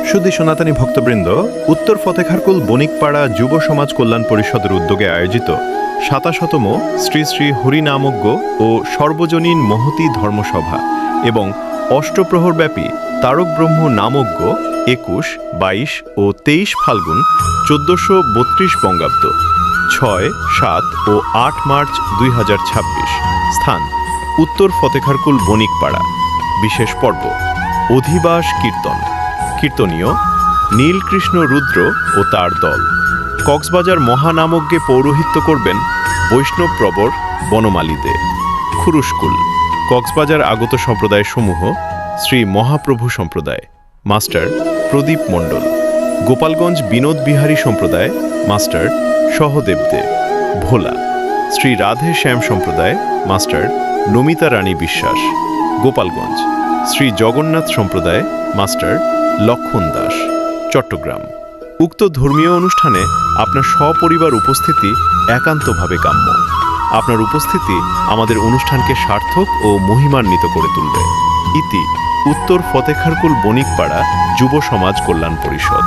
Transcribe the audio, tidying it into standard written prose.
সুধী সনাতনী ভক্তবৃন্দ, উত্তর ফতেখারকুল বণিকপাড়া যুব সমাজ কল্যাণ পরিষদের উদ্যোগে আয়োজিত ২৭তম শ্রী শ্রী হরিনামজ্ঞ ও সর্বজনীন মহতী ধর্মসভা এবং অষ্টপ্রহরব্যাপী তারক ব্রহ্ম নামজ্ঞ ২১, ২২ ও ২৩ ফাল্গুন ১৪৩২ বঙ্গাব্দ ৬, ৭ ও ৮ মার্চ ২০২৬। স্থান উত্তর ফতেখারকুল বণিকপাড়া। বিশেষ পর্ব অধিবাস কীর্তন। কীর্তনীয় নীলকৃষ্ণ রুদ্র ও তার দল। কক্সবাজার মহানামজ্ঞে পৌরোহিত্য করবেন বৈষ্ণব প্রবর বনমালী দে। খুরুশকুল কক্সবাজার আগত সম্প্রদায় সমূহ শ্রী মহাপ্রভু সম্প্রদায় মাস্টার প্রদীপ মণ্ডল। গোপালগঞ্জ বিনোদ বিহারী সম্প্রদায় মাস্টার সহদেব দে। ভোলা শ্রী রাধে শ্যাম সম্প্রদায় মাস্টার নমিতা রানী বিশ্বাস। গোপালগঞ্জ শ্রী জগন্নাথ সম্প্রদায় মাস্টার লক্ষণ দাস। চট্টগ্রাম উক্ত ধর্মীয় অনুষ্ঠানে আপনার সপরিবার উপস্থিতি একান্তভাবে কাম্য। আপনার উপস্থিতি আমাদের অনুষ্ঠানকে সার্থক ও মহিমান্বিত করে তুলবে। ইতি উত্তর ফতেখারকুল বণিকপাড়া যুব সমাজ কল্যাণ পরিষদ।